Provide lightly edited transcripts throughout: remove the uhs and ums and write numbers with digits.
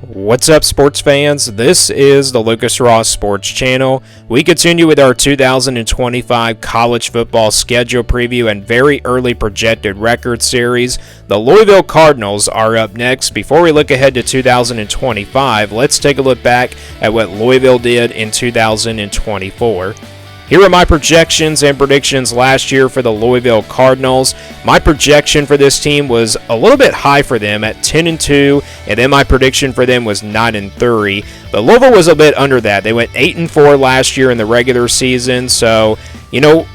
What's up, sports fans? This is the Lucas Ross Sports Channel. We continue with our 2025 college football schedule preview and very early projected record series. The Louisville Cardinals are up next. Before we look ahead to 2025, let's take a look back at what Louisville did in 2024. Here are my projections and predictions last year for the Louisville Cardinals. My projection for this team was a little bit high for them at 10-2, and then my prediction for them was 9-3. But Louisville was a bit under that. They went 8-4 last year in the regular season, so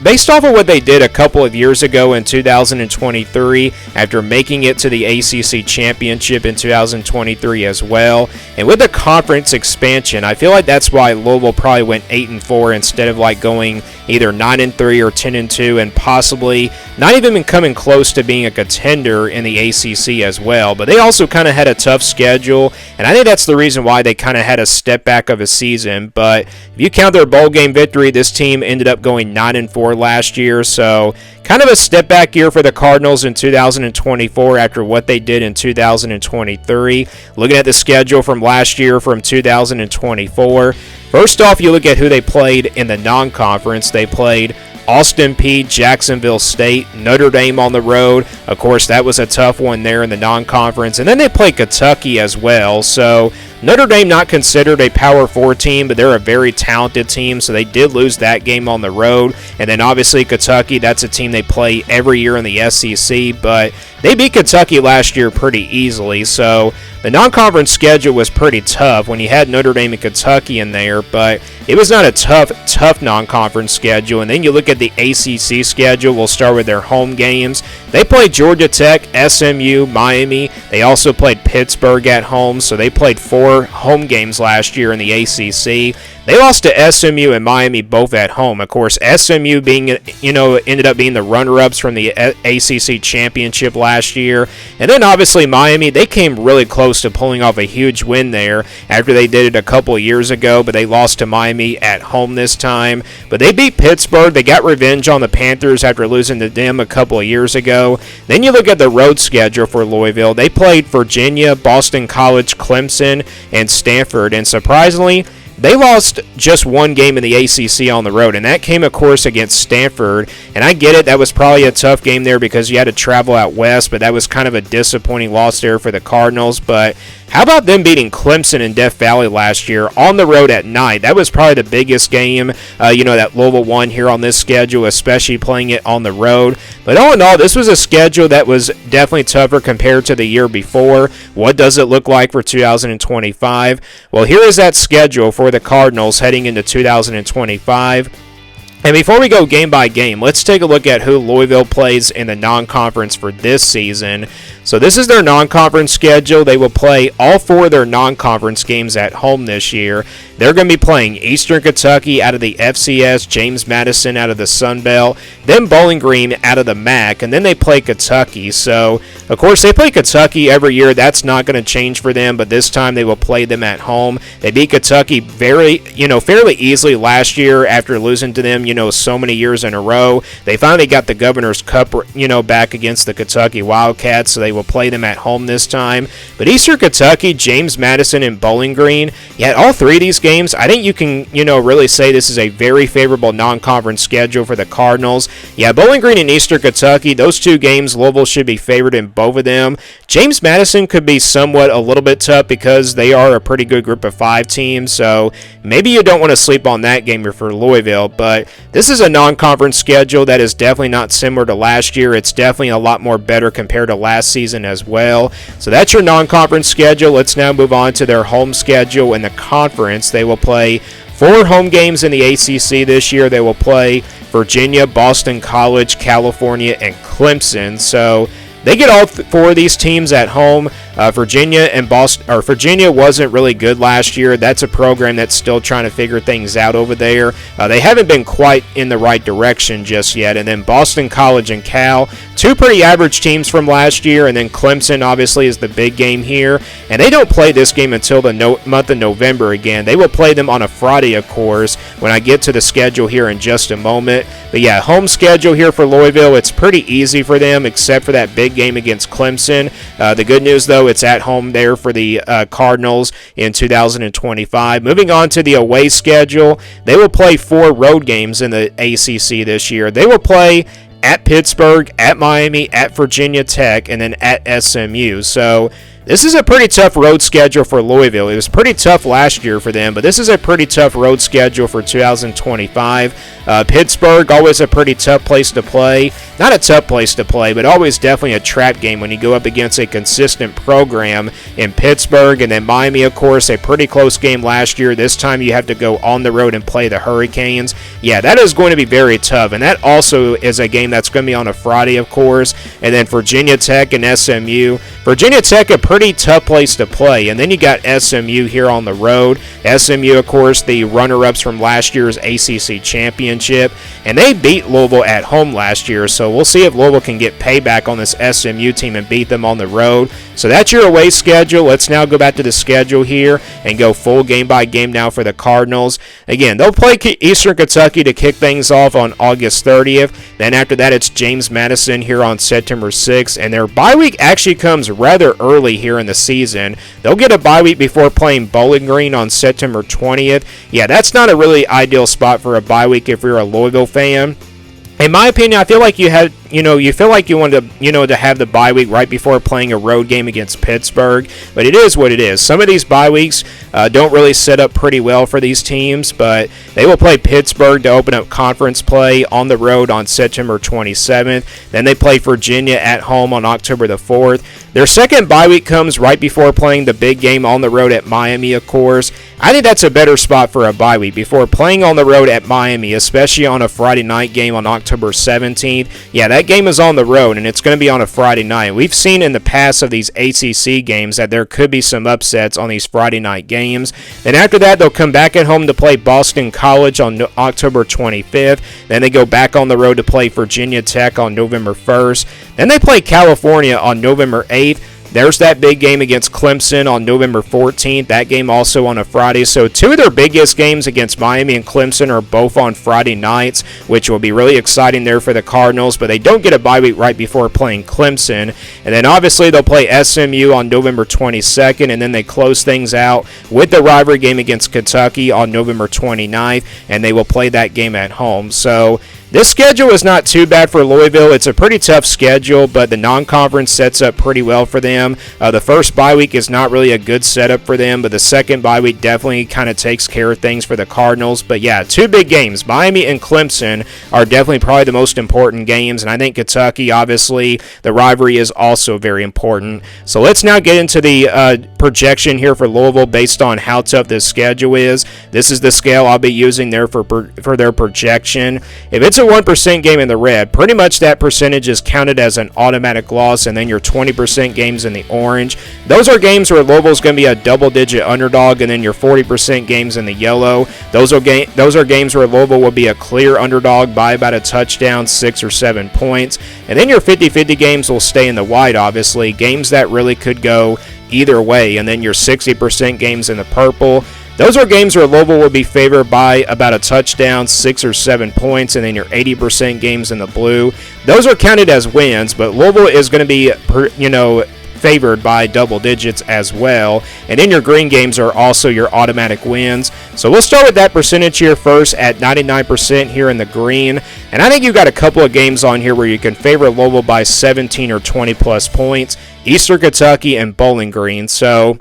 based off of what they did a couple of years ago in 2023, after making it to the ACC Championship in 2023 as well, and with the conference expansion, I feel like that's why Louisville probably went 8-4 instead of going either 9-3 or 10-2, and possibly not even coming close to being a contender in the ACC as well. But they also kind of had a tough schedule, and I think that's the reason why they kind of had a step back of a season. But if you count their bowl game victory, this team ended up going 9-4 last year, so kind of a step back year for the Cardinals in 2024 after what they did in 2023. Looking at the schedule from last year from 2024, first off, you look at who they played in the non-conference. They played Austin Peay, Jacksonville State, Notre Dame on the road. Of course, that was a tough one there in the non-conference. And then they played Kentucky as well. So Notre Dame not considered a Power 4 team, but they're a very talented team, so they did lose that game on the road. And then obviously Kentucky, that's a team they play every year in the SEC, but they beat Kentucky last year pretty easily. So the non-conference schedule was pretty tough when you had Notre Dame and Kentucky in there, but it was not a tough non-conference schedule. And then you look at the ACC schedule. We'll start with their home games. They played Georgia Tech, SMU, Miami. They also played Pittsburgh at home, so they played 4 home games last year in the ACC. They lost to SMU and Miami both at home. Of course, SMU ended up being the runner-ups from the ACC championship last year. And then obviously Miami, they came really close to pulling off a huge win there after they did it a couple of years ago, but they lost to Miami at home this time. But they beat Pittsburgh. They got revenge on the Panthers after losing to them a couple of years ago. Then you look at the road schedule for Louisville. They played Virginia, Boston College, Clemson, and Stanford. And surprisingly, they lost just one game in the ACC on the road, and that came, of course, against Stanford. And I get it, that was probably a tough game there because you had to travel out west, but that was kind of a disappointing loss there for the Cardinals. But how about them beating Clemson in Death Valley last year on the road at night? That was probably the biggest game, that Louisville won here on this schedule, especially playing it on the road. But all in all, this was a schedule that was definitely tougher compared to the year before. What does it look like for 2025? Well, here is that schedule for the Cardinals heading into 2025. And before we go game by game, let's take a look at who Louisville plays in the non-conference for this season. So this is their non-conference schedule. They will play all 4 of their non-conference games at home this year. They're going to be playing Eastern Kentucky out of the FCS, James Madison out of the Sun Belt, then Bowling Green out of the MAC, and then they play Kentucky. So, of course, they play Kentucky every year. That's not going to change for them, but this time they will play them at home. They beat Kentucky fairly easily last year after losing to them, so many years in a row. They finally got the Governor's Cup, back against the Kentucky Wildcats, so they will play them at home this time. But Eastern Kentucky, James Madison, and Bowling Green, all 3 of these games, I think you can, really say this is a very favorable non-conference schedule for the Cardinals. Bowling Green and Eastern Kentucky, those 2 games, Louisville should be favored in both of them. James Madison could be somewhat a little bit tough because they are a pretty good group of 5 teams, so maybe you don't want to sleep on that game for Louisville. But this is a non-conference schedule that is definitely not similar to last year. It's definitely a lot more better compared to last season as well. So that's your non-conference schedule. Let's now move on to their home schedule in the conference. They will play 4 home games in the ACC this year. They will play Virginia, Boston College, California, and Clemson. So they get all 4 of these teams at home. Virginia wasn't really good last year. That's a program that's still trying to figure things out over there. They haven't been quite in the right direction just yet. And then Boston College and Cal, 2 pretty average teams from last year. And then Clemson obviously is the big game here. And they don't play this game until the month of November again. They will play them on a Friday, of course, when I get to the schedule here in just a moment. But home schedule here for Louisville, it's pretty easy for them except for that big big game against Clemson. The good news, though, it's at home there for the Cardinals in 2025. Moving on to the away schedule, they will play 4 road games in the ACC this year. They will play at Pittsburgh, at Miami, at Virginia Tech, and then at SMU. So this is a pretty tough road schedule for Louisville. It was pretty tough last year for them, but this is a pretty tough road schedule for 2025. Pittsburgh, always a pretty tough place to play. Not a tough place to play, but always definitely a trap game when you go up against a consistent program in Pittsburgh. And then Miami, of course, a pretty close game last year. This time you have to go on the road and play the Hurricanes. Yeah, that is going to be very tough. And that also is a game that's going to be on a Friday, of course. And then Virginia Tech and SMU. Virginia Tech, a pretty tough place to play. And then you got SMU here on the road. SMU, of course, the runner-ups from last year's ACC championship. And they beat Louisville at home last year. So we'll see if Louisville can get payback on this SMU team and beat them on the road. So that's your away schedule. Let's now go back to the schedule here and go full game by game now for the Cardinals. Again, they'll play Eastern Kentucky to kick things off on August 30th. Then after that, it's James Madison here on September 6th. And their bye week actually comes rather early here in the season. They'll get a bye week before playing Bowling Green on September 20th. Yeah, that's not a really ideal spot for a bye week if you're a Louisville fan. In my opinion, I feel like you feel like you want to, to have the bye week right before playing a road game against Pittsburgh. But it is what it is. Some of these bye weeks don't really set up pretty well for these teams, but they will play Pittsburgh to open up conference play on the road on September 27th. Then they play Virginia at home on October the 4th. Their second bye week comes right before playing the big game on the road at Miami, of course. I think that's a better spot for a bye week before playing on the road at Miami, especially on a Friday night game on October 17th. Yeah, that game is on the road, and it's going to be on a Friday night. We've seen in the past of these ACC games that there could be some upsets on these Friday night games. Then after that, they'll come back at home to play Boston College on October 25th. Then they go back on the road to play Virginia Tech on November 1st. Then they play California on November 8th. There's that big game against Clemson on November 14th. That game also on a Friday. So two of their biggest games against Miami and Clemson are both on Friday nights, which will be really exciting there for the Cardinals. But they don't get a bye week right before playing Clemson. And then obviously they'll play SMU on November 22nd. And then they close things out with the rivalry game against Kentucky on November 29th. And they will play that game at home. So this schedule is not too bad for Louisville. It's a pretty tough schedule, but the non-conference sets up pretty well for them. The first bye week is not really a good setup for them, but the second bye week definitely kind of takes care of things for the Cardinals. But yeah, two big games. Miami and Clemson are definitely probably the most important games, and I think Kentucky, obviously, the rivalry is also very important. So let's now get into the projection here for Louisville based on how tough this schedule is. This is the scale I'll be using there for their projection. If it's a 1% game in the red, pretty much that percentage is counted as an automatic loss, and then your 20% games in the orange. Those are games where Louisville's going to be a double-digit underdog, and then your 40% games in the yellow. Those are games where Louisville will be a clear underdog by about a touchdown, 6 or 7 points. And then your 50-50 games will stay in the white, obviously, games that really could go either way. And then your 60% games in the purple. Those are games where Louisville will be favored by about a touchdown, 6 or 7 points, and then your 80% games in the blue. Those are counted as wins, but Louisville is going to be, favored by double digits as well. And in your green games are also your automatic wins. So we'll start with that percentage here first at 99% here in the green. And I think you've got a couple of games on here where you can favor Louisville by 17 or 20 plus points. Eastern Kentucky and Bowling Green. So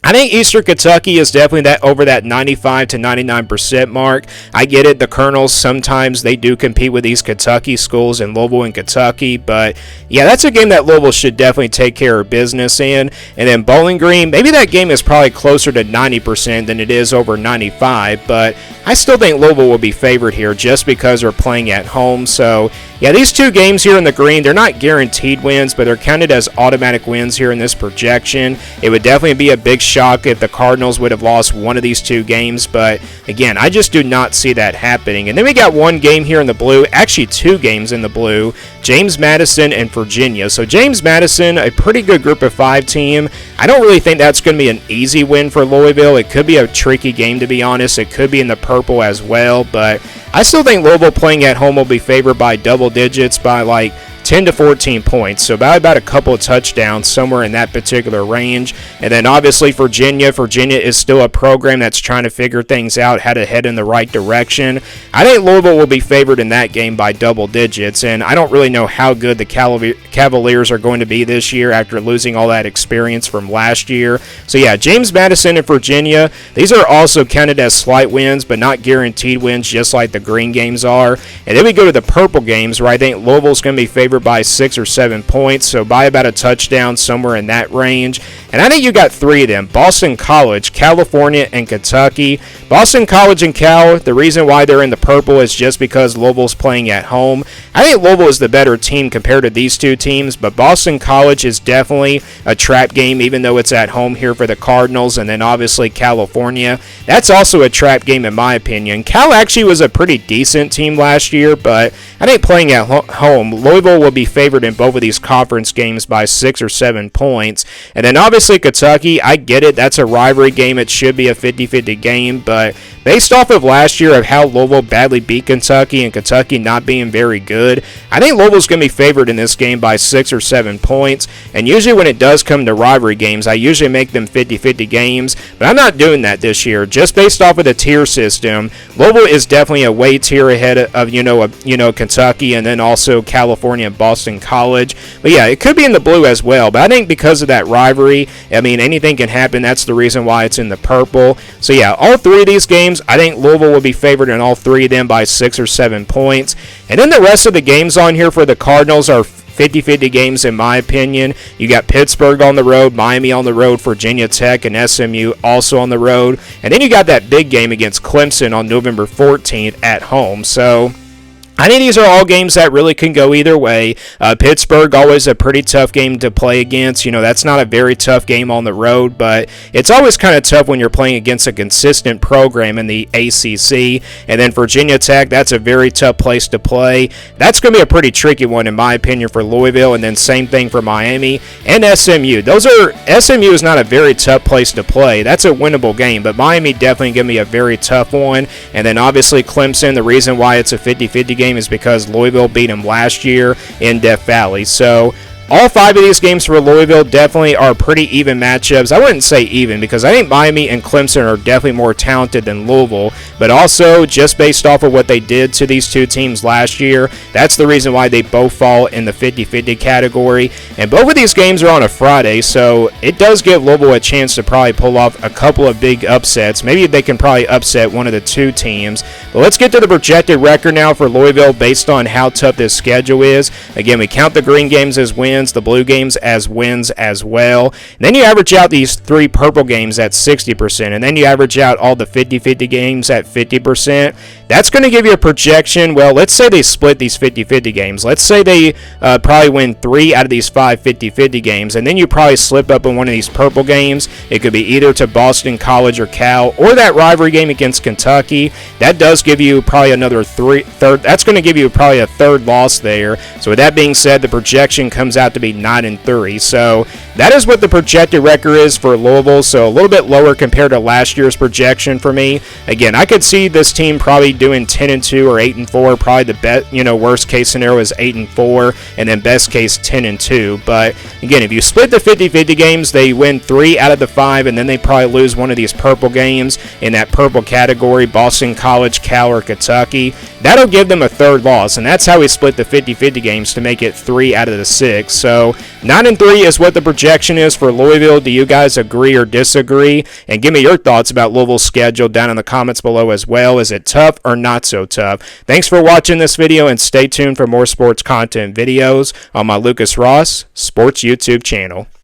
I think Eastern Kentucky is definitely over that 95 to 99% mark. I get it. The Colonels, sometimes they do compete with these Kentucky schools in Louisville and Kentucky. But, yeah, that's a game that Louisville should definitely take care of business in. And then Bowling Green, maybe that game is probably closer to 90% than it is over 95. But I still think Louisville will be favored here just because they're playing at home. So, yeah, these two games here in the green, they're not guaranteed wins, but they're counted as automatic wins here in this projection. It would definitely be a big shock if the Cardinals would have lost one of these two games, but again, I just do not see that happening. And then we got one game here in the blue, actually two games in the blue, James Madison and Virginia. So James Madison, a pretty good group of 5 team. I don't really think that's going to be an easy win for Louisville. It could be a tricky game, to be honest. It could be in the purple as well, but I still think Louisville playing at home will be favored by double digits by like 10 to 14 points, so about a couple of touchdowns, somewhere in that particular range. And then obviously Virginia is still a program that's trying to figure things out, how to head in the right direction. I think Louisville will be favored in that game by double digits, and I don't really know how good the Cavaliers are going to be this year after losing all that experience from last year. So yeah, James Madison and Virginia, these are also counted as slight wins, but not guaranteed wins, just like the green games are. And then we go to the purple games, where I think Louisville's going to be favored by 6 or 7 points, so by about a touchdown, somewhere in that range. And I think you got 3 of them: Boston College, California, and Kentucky. Boston College and Cal, the reason why they're in the purple is just because Louisville's playing at home. I think Louisville is the better team compared to these two teams, but Boston College is definitely a trap game, even though it's at home here for the Cardinals. And then obviously California, that's also a trap game in my opinion. Cal actually was a pretty decent team last year, but I think playing at home, Louisville will be favored in both of these conference games by 6 or 7 points. And then obviously Kentucky, I get it, that's a rivalry game, it should be a 50-50 game, but based off of last year of how Louisville badly beat Kentucky and Kentucky not being very good, I think Louisville's going to be favored in this game by 6 or 7 points. And usually when it does come to rivalry games, I usually make them 50-50 games, but I'm not doing that this year. Just based off of the tier system, Louisville is definitely a way tier ahead of Kentucky, and then also California and Boston College. But yeah, it could be in the blue as well, but I think because of that rivalry, I mean, anything can happen. That's the reason why it's in the purple. So yeah, all 3 of these games, I think Louisville will be favored in all 3 of them by 6 or 7 points. And then the rest of the games on here for the Cardinals are 50-50 games in my opinion. You got Pittsburgh on the road, Miami on the road, Virginia Tech and SMU also on the road. And then you got that big game against Clemson on November 14th at home. So I think these are all games that really can go either way. Pittsburgh, always a pretty tough game to play against. That's not a very tough game on the road, but it's always kind of tough when you're playing against a consistent program in the ACC. And then Virginia Tech, that's a very tough place to play. That's going to be a pretty tricky one, in my opinion, for Louisville. And then same thing for Miami and SMU. SMU is not a very tough place to play. That's a winnable game, but Miami definitely going to be a very tough one. And then obviously Clemson, the reason why it's a 50-50 game is because Louisville beat them last year in Death Valley. So all 5 of these games for Louisville definitely are pretty even matchups. I wouldn't say even, because I think Miami and Clemson are definitely more talented than Louisville, but also just based off of what they did to these two teams last year, that's the reason why they both fall in the 50-50 category. And both of these games are on a Friday, so it does give Louisville a chance to probably pull off a couple of big upsets. Maybe they can probably upset one of the 2 teams. But let's get to the projected record now for Louisville based on how tough this schedule is. Again, we count the green games as wins, the blue games as wins as well. And then you average out these 3 purple games at 60%, and then you average out all the 50-50 games at 50%. That's going to give you a projection. Well, let's say they split these 50-50 games. Let's say they probably win 3 out of these 5 50-50 games, and then you probably slip up in one of these purple games. It could be either to Boston College or Cal, or that rivalry game against Kentucky. That does give you probably another that's going to give you probably a 3rd loss there. So with that being said, the projection comes out to be 9-3. So that is what the projected record is for Louisville. So a little bit lower compared to last year's projection for me. Again, I could see this team probably doing 10-2 or 8-4. Probably the best, worst case scenario is 8-4, and then best case 10-2. But again, if you split the 50-50 games, they win 3 out of the 5, and then they probably lose one of these purple games in that purple category, Boston College, Cal, or Kentucky. That'll give them a 3rd loss, and that's how we split the 50-50 games to make it 3 out of the 6. So 9-3 is what the projection is for Louisville. Do you guys agree or disagree? And give me your thoughts about Louisville's schedule down in the comments below as well. Is it tough or not so tough? Thanks for watching this video, and stay tuned for more sports content videos on my Lucas Ross Sports YouTube channel.